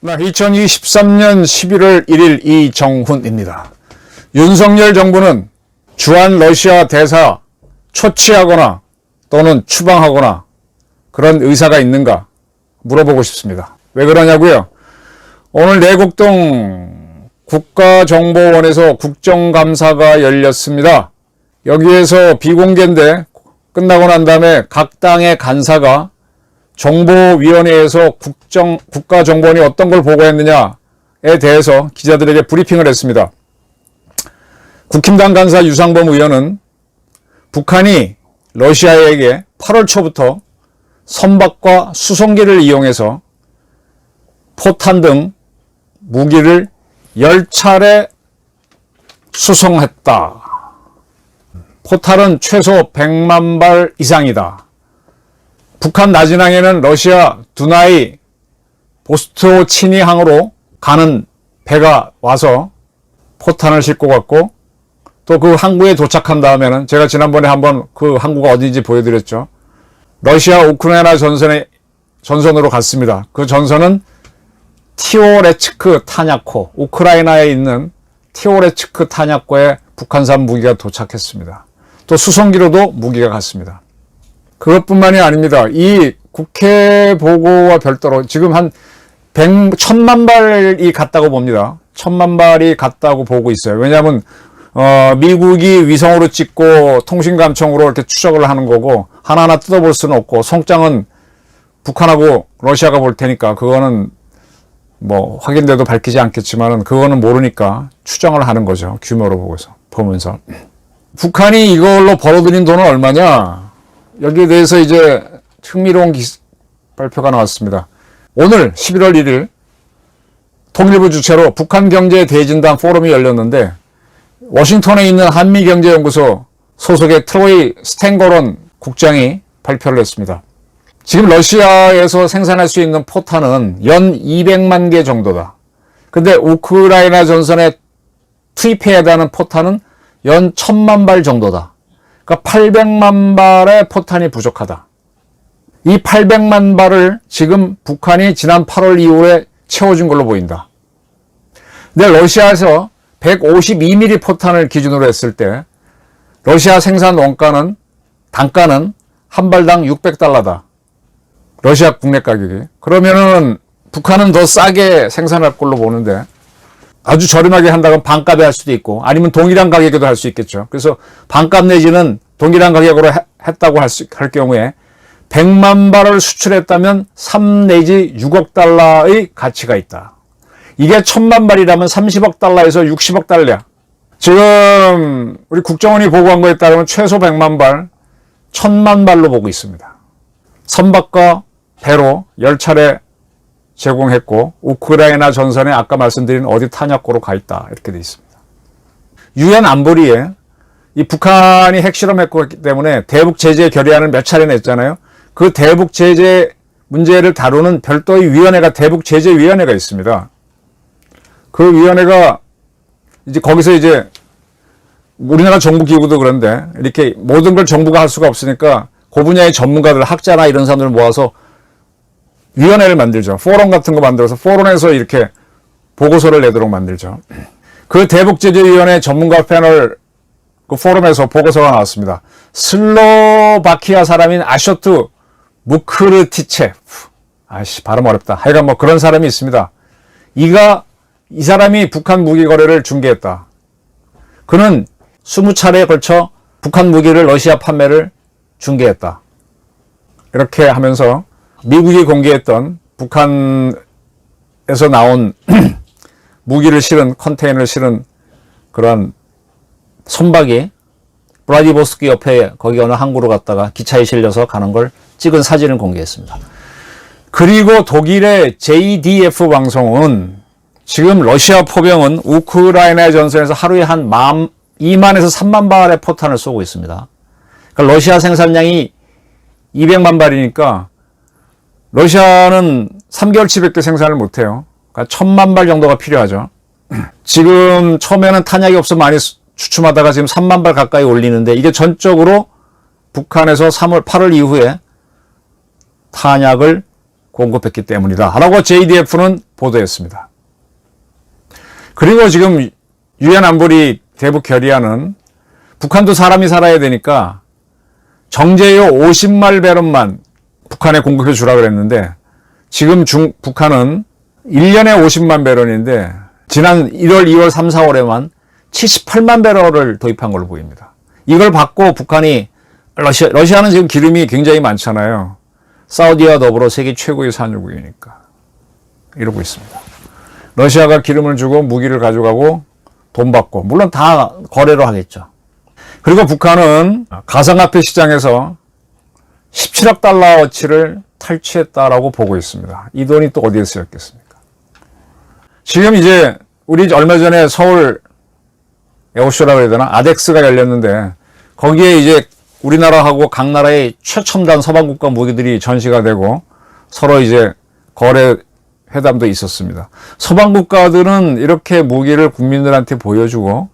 2023년 11월 1일 이정훈입니다. 윤석열 정부는 주한 러시아 대사 초치하거나 또는 추방하거나 그런 의사가 있는가 물어보고 싶습니다. 왜 그러냐고요? 오늘 내곡동 국가정보원에서 국정감사가 열렸습니다. 여기에서 비공개인데 끝나고 난 다음에 각 당의 간사가 정보위원회에서 국가정보원이 어떤 걸 보고했느냐에 대해서 기자들에게 브리핑을 했습니다. 국힘당 간사 유상범 의원은 북한이 러시아에게 8월 초부터 선박과 수송기를 이용해서 포탄 등 무기를 10차례 수송했다. 포탄은 최소 100만 발 이상이다. 북한 나진항에는 러시아 두나이 보스토치니항으로 가는 배가 와서 포탄을 싣고 갔고, 또 그 항구에 도착한 다음에는 제가 지난번에 한번 그 항구가 어딘지 보여드렸죠. 러시아 우크라이나 전선으로 갔습니다. 그 전선은 티오레츠크 탄약고, 우크라이나에 있는 티오레츠크 탄약고에 북한산 무기가 도착했습니다. 또 수송기로도 무기가 갔습니다. 그것뿐만이 아닙니다. 이 국회 보고와 별도로 지금 한 1000만 발이 갔다고 봅니다. 1000만 발이 갔다고 보고 있어요. 왜냐하면 미국이 위성으로 찍고 통신감청으로 이렇게 추적을 하는 거고, 하나하나 뜯어볼 수는 없고, 송장은 북한하고 러시아가 볼 테니까 그거는 뭐 확인돼도 밝히지 않겠지만은 그거는 모르니까 추정을 하는 거죠. 규모로 보면서. 북한이 이걸로 벌어들인 돈은 얼마냐? 여기에 대해서 이제 흥미로운 발표가 나왔습니다. 오늘 11월 1일 통일부 주최로 북한경제대진단 포럼이 열렸는데, 워싱턴에 있는 한미경제연구소 소속의 트로이 스탠거런 국장이 발표를 했습니다. 지금 러시아에서 생산할 수 있는 포탄은 연 200만 개 정도다. 근데 우크라이나 전선에 투입해야 하는 포탄은 연 1000만 발 정도다. 그러니까 800만 발의 포탄이 부족하다. 이 800만 발을 지금 북한이 지난 8월 이후에 채워준 걸로 보인다. 근데 러시아에서 152mm 포탄을 기준으로 했을 때 러시아 생산 단가는 한 발당 600달러다. 러시아 국내 가격이. 그러면은 북한은 더 싸게 생산할 걸로 보는데, 아주 저렴하게 한다면 반값에 할 수도 있고, 아니면 동일한 가격에도 할 수 있겠죠. 그래서 반값 내지는 동일한 가격으로 했다고 할 경우에 100만 발을 수출했다면 3 내지 6억 달러의 가치가 있다. 이게 1000만 발이라면 30억 달러에서 60억 달러야. 지금 우리 국정원이 보고한 거에 따르면 최소 100만 발, 1000만 발로 보고 있습니다. 선박과 배로 10차례 제공했고, 우크라이나 전선에 아까 말씀드린 어디 탄약고로 가 있다. 이렇게 돼 있습니다. 유엔 안보리에 이 북한이 핵실험했기 때문에 대북 제재 결의안을 몇 차례 냈잖아요. 그 대북 제재 문제를 다루는 별도의 위원회가 대북 제재 위원회가 있습니다. 그 위원회가 이제 거기서 이제 우리나라 정부기구도 그런데 이렇게 모든 걸 정부가 할 수가 없으니까 그 분야의 전문가들, 학자나 이런 사람들을 모아서 위원회를 만들죠. 포럼 같은 거 만들어서 포럼에서 이렇게 보고서를 내도록 만들죠. 그 대북제재위원회 전문가 패널 그 포럼에서 보고서가 나왔습니다. 슬로바키아 사람인 아쇼트 무크르티체프. 발음 어렵다. 하여간 뭐 그런 사람이 있습니다. 이 사람이 북한 무기 거래를 중개했다. 그는 20차례에 걸쳐 북한 무기를 러시아 판매를 중개했다. 이렇게 하면서 미국이 공개했던 북한에서 나온 무기를 실은 컨테이너를 실은 그런 선박이 블라디보스토크 옆에 거기 어느 항구로 갔다가 기차에 실려서 가는 걸 찍은 사진을 공개했습니다. 그리고 독일의 JDF 방송은 지금 러시아 포병은 우크라이나 전선에서 하루에 한 2만에서 3만 발의 포탄을 쏘고 있습니다. 그러니까 러시아 생산량이 200만 발이니까 러시아는 3개월치밖에 생산을 못해요. 그러니까 1000만 발 정도가 필요하죠. 지금 처음에는 탄약이 없어 많이 주춤하다가 지금 3만 발 가까이 올리는데 이게 전적으로 북한에서 8월 이후에 탄약을 공급했기 때문이다 라고 JDF는 보도했습니다. 그리고 지금 유엔 안보리 대북 결의안은 북한도 사람이 살아야 되니까 정제유 50만 배럴만 북한에 공급해 주라 그랬는데 지금 북한은 1년에 50만 배럴인데 지난 1월, 2월, 3, 4월에만 78만 배럴을 도입한 걸로 보입니다. 이걸 받고 북한이 러시아는 지금 기름이 굉장히 많잖아요. 사우디와 더불어 세계 최고의 산유국이니까 이러고 있습니다. 러시아가 기름을 주고 무기를 가져가고 돈 받고 물론 다 거래로 하겠죠. 그리고 북한은 가상화폐 시장에서 17억 달러어치를 탈취했다라고 보고 있습니다. 이 돈이 또 어디에 쓰였겠습니까? 지금 이제 우리 얼마 전에 서울 에어쇼라고 해야 되나? 아덱스가 열렸는데 거기에 이제 우리나라하고 각 나라의 최첨단 서방국가 무기들이 전시가 되고 서로 이제 거래 회담도 있었습니다. 서방국가들은 이렇게 무기를 국민들한테 보여주고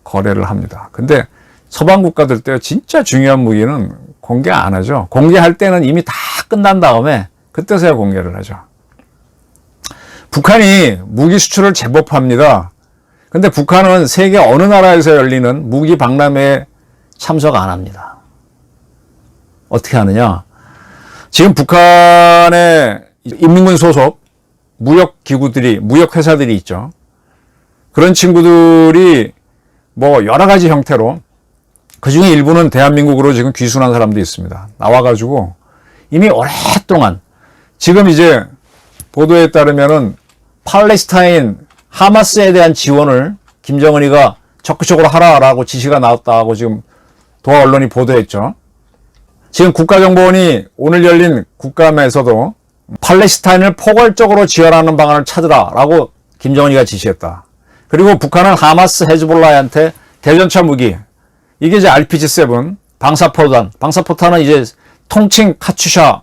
거래를 합니다. 근데 서방국가들 때 진짜 중요한 무기는 공개 안 하죠. 공개할 때는 이미 다 끝난 다음에 그때서야 공개를 하죠. 북한이 무기 수출을 제법 합니다. 근데 북한은 세계 어느 나라에서 열리는 무기 박람회에 참석 안 합니다. 어떻게 하느냐? 지금 북한의 인민군 소속 무역기구들이, 무역회사들이 있죠. 그런 친구들이 뭐 여러 가지 형태로 그 중에 일부는 대한민국으로 지금 귀순한 사람도 있습니다. 나와가지고 이미 오랫동안 지금 이제 보도에 따르면은 팔레스타인 하마스에 대한 지원을 김정은이가 적극적으로 하라라고 지시가 나왔다고 지금 동아 언론이 보도했죠. 지금 국가정보원이 오늘 열린 국감에서도 팔레스타인을 포괄적으로 지원하는 방안을 찾으라라고 김정은이가 지시했다. 그리고 북한은 하마스 헤즈볼라한테 대전차 무기, 이게 이제 RPG-7 방사포탄은 이제 통칭 카츄샤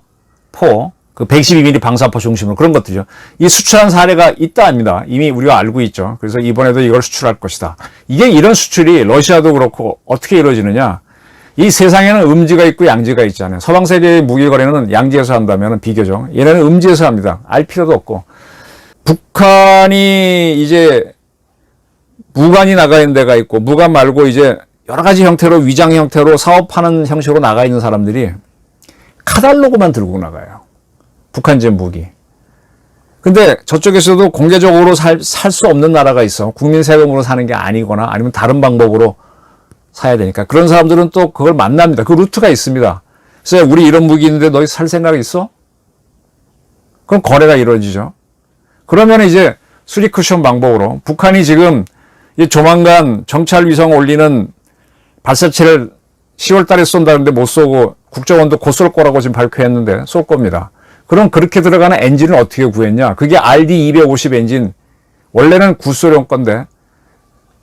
포, 그 112mm 방사포 중심으로 그런 것들이죠. 이 수출한 사례가 있다 합니다. 이미 우리가 알고 있죠. 그래서 이번에도 이걸 수출할 것이다. 이게 이런 수출이 러시아도 그렇고 어떻게 이루어지느냐? 이 세상에는 음지가 있고 양지가 있잖아요. 서방 세계의 무기 거래는 양지에서 한다면 비교적 얘네는 음지에서 합니다. 알 필요도 없고. 북한이 이제 무관이 나가 있는 데가 있고 무관 말고 이제 여러 가지 형태로 위장 형태로 사업하는 형식으로 나가 있는 사람들이 카탈로그만 들고 나가요. 북한제 무기. 근데 저쪽에서도 공개적으로 살 수 없는 나라가 있어. 국민 세금으로 사는 게 아니거나 아니면 다른 방법으로 사야 되니까. 그런 사람들은 또 그걸 만납니다. 그 루트가 있습니다. 그래서 우리 이런 무기 있는데 너희 살 생각 있어? 그럼 거래가 이루어지죠. 그러면 이제 수리쿠션 방법으로 북한이 지금 조만간 정찰 위성 올리는 발사체를 10월 달에 쏜다는데 못 쏘고 국정원도 곧 쏠 거라고 지금 발표했는데 쏠 겁니다. 그럼 그렇게 들어가는 엔진을 어떻게 구했냐? 그게 RD-250 엔진. 원래는 구소련 건데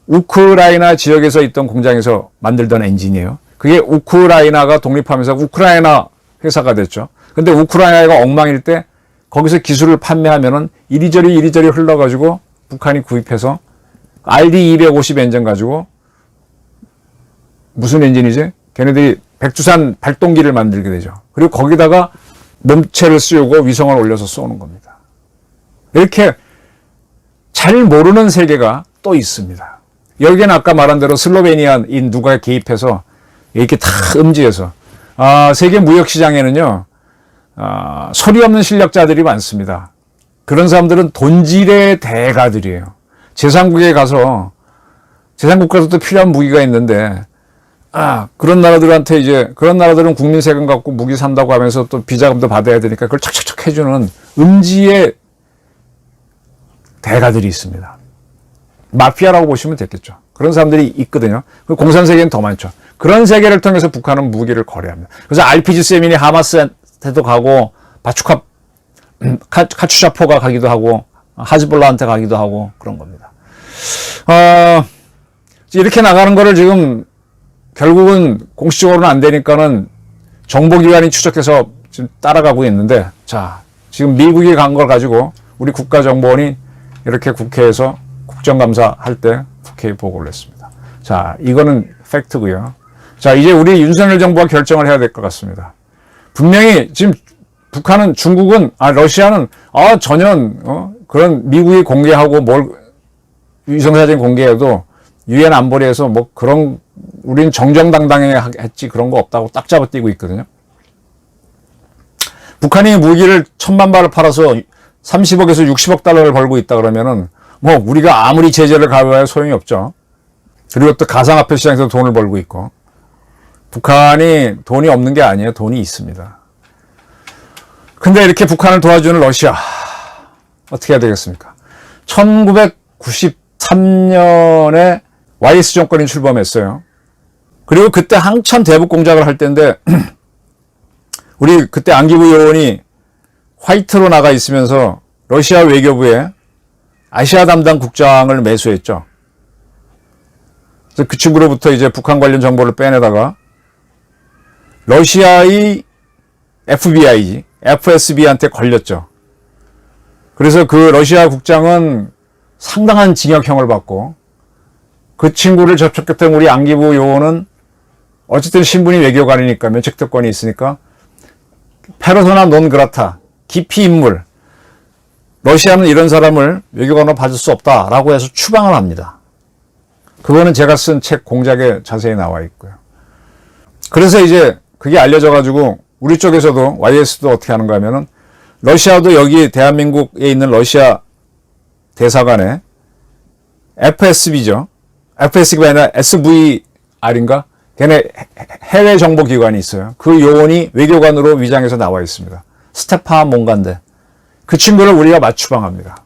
우크라이나 지역에서 있던 공장에서 만들던 엔진이에요. 그게 우크라이나가 독립하면서 우크라이나 회사가 됐죠. 근데 우크라이나가 엉망일 때 거기서 기술을 판매하면은 이리저리 흘러가지고 북한이 구입해서 RD-250 엔진 가지고 무슨 엔진이지? 걔네들이 백두산 발동기를 만들게 되죠. 그리고 거기다가 몸체를 씌우고 위성을 올려서 쏘는 겁니다. 이렇게 잘 모르는 세계가 또 있습니다. 여기는 아까 말한 대로 슬로베니아인 누가 개입해서 이렇게 다 음지에서 세계 무역시장에는요 소리 없는 실력자들이 많습니다. 그런 사람들은 돈질의 대가들이에요. 제3국에 가서 제3국가도 필요한 무기가 있는데 그런 나라들한테 이제 그런 나라들은 국민 세금 갖고 무기 산다고 하면서 또 비자금도 받아야 되니까 그걸 척척척 해주는 음지의 대가들이 있습니다. 마피아라고 보시면 되겠죠. 그런 사람들이 있거든요. 공산 세계는 더 많죠. 그런 세계를 통해서 북한은 무기를 거래합니다. 그래서 RPG-7이 하마스한테도 가고 카츄샤포가 가기도 하고 하즈볼라한테 가기도 하고 그런 겁니다. 이렇게 나가는 거를 지금 결국은 공식적으로는 안 되니까는 정보기관이 추적해서 지금 따라가고 있는데, 자, 지금 미국이 간 걸 가지고 우리 국가정보원이 이렇게 국회에서 국정감사 할 때 국회에 보고를 했습니다. 자, 이거는 팩트고요. 자, 이제 우리 윤석열 정부가 결정을 해야 될 것 같습니다. 분명히 지금 북한은, 중국은, 러시아는 전혀 그런 미국이 공개하고 위성사진 공개해도 유엔 안보리에서 뭐 그런 우린 정정당당했지 그런 거 없다고 딱 잡아띄고 있거든요. 북한이 무기를 1000만 발을 팔아서 30억에서 60억 달러를 벌고 있다 그러면은 뭐 우리가 아무리 제재를 가해야 소용이 없죠. 그리고 또 가상화폐 시장에서 돈을 벌고 있고. 북한이 돈이 없는 게 아니에요. 돈이 있습니다. 근데 이렇게 북한을 도와주는 러시아 어떻게 해야 되겠습니까? 1993년에 YS 정권이 출범했어요. 그리고 그때 한참 대북 공작을 할 때인데 우리 그때 안기부 요원이 화이트로 나가 있으면서 러시아 외교부에 아시아 담당 국장을 매수했죠. 그래서 그 친구로부터 이제 북한 관련 정보를 빼내다가 러시아의 FBI, FSB한테 걸렸죠. 그래서 그 러시아 국장은 상당한 징역형을 받고 그 친구를 접촉했던 우리 안기부 요원은 어쨌든 신분이 외교관이니까 면책특권이 있으니까 페르소나 논 그라타, 기피 인물, 러시아는 이런 사람을 외교관으로 받을 수 없다라고 해서 추방을 합니다. 그거는 제가 쓴 책 공작에 자세히 나와 있고요. 그래서 이제 그게 알려져가지고 우리 쪽에서도 YS도 어떻게 하는가 하면은 러시아도 여기 대한민국에 있는 러시아 대사관에 FSB죠. FSB가 아니라 SVR인가? 걔네 해외 정보기관이 있어요. 그 요원이 외교관으로 위장해서 나와 있습니다. 스테판 몽간데. 그 친구를 우리가 맞추방합니다.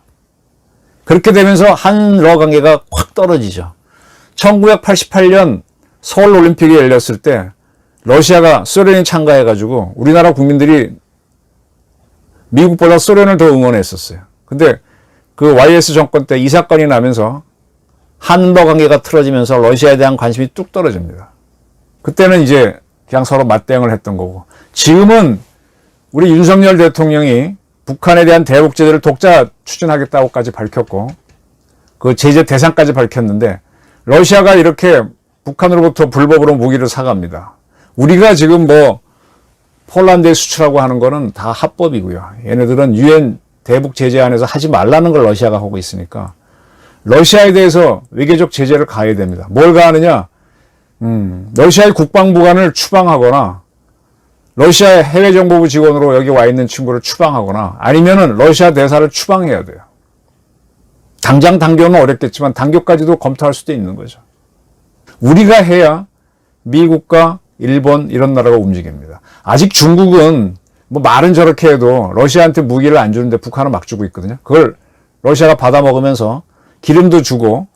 그렇게 되면서 한러 관계가 확 떨어지죠. 1988년 서울 올림픽이 열렸을 때 러시아가 소련이 참가해가지고 우리나라 국민들이 미국보다 소련을 더 응원했었어요. 근데 그 YS 정권 때 이 사건이 나면서 한러 관계가 틀어지면서 러시아에 대한 관심이 뚝 떨어집니다. 그때는 이제 그냥 서로 맞대응을 했던 거고, 지금은 우리 윤석열 대통령이 북한에 대한 대북 제재를 독자 추진하겠다고까지 밝혔고 그 제재 대상까지 밝혔는데 러시아가 이렇게 북한으로부터 불법으로 무기를 사갑니다. 우리가 지금 뭐 폴란드에 수출하고 하는 거는 다 합법이고요. 얘네들은 유엔 대북 제재안에서 하지 말라는 걸 러시아가 하고 있으니까 러시아에 대해서 외교적 제재를 가해야 됩니다. 뭘 가하느냐? 러시아의 국방부관을 추방하거나 러시아의 해외정보부 직원으로 여기 와 있는 친구를 추방하거나 아니면은 러시아 대사를 추방해야 돼요. 당장 단교는 어렵겠지만 단교까지도 검토할 수도 있는 거죠. 우리가 해야 미국과 일본 이런 나라가 움직입니다. 아직 중국은 뭐 말은 저렇게 해도 러시아한테 무기를 안 주는데 북한은 막 주고 있거든요. 그걸 러시아가 받아 먹으면서 기름도 주고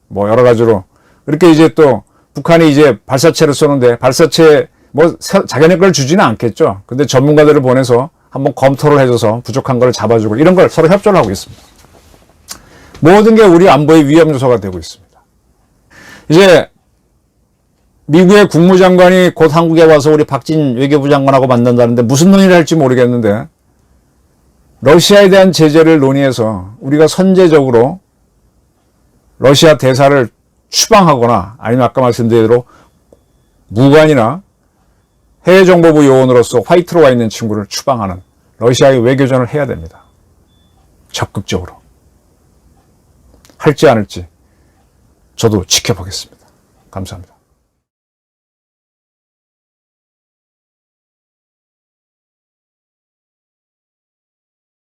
뭐 여러 가지로 이렇게 이제 또 북한이 이제 발사체를 쏘는데 발사체 뭐 자기네 걸 주지는 않겠죠. 근데 전문가들을 보내서 한번 검토를 해줘서 부족한 걸 잡아주고 이런 걸 서로 협조를 하고 있습니다. 모든 게 우리 안보의 위험 요소가 되고 있습니다. 이제 미국의 국무장관이 곧 한국에 와서 우리 박진 외교부 장관하고 만난다는데 무슨 논의를 할지 모르겠는데 러시아에 대한 제재를 논의해서 우리가 선제적으로 러시아 대사를 추방하거나 아니면 아까 말씀드린 대로 무관이나 해외정보부 요원으로서 화이트로 와 있는 친구를 추방하는 러시아의 외교전을 해야 됩니다. 적극적으로. 할지 안 할지 저도 지켜보겠습니다. 감사합니다.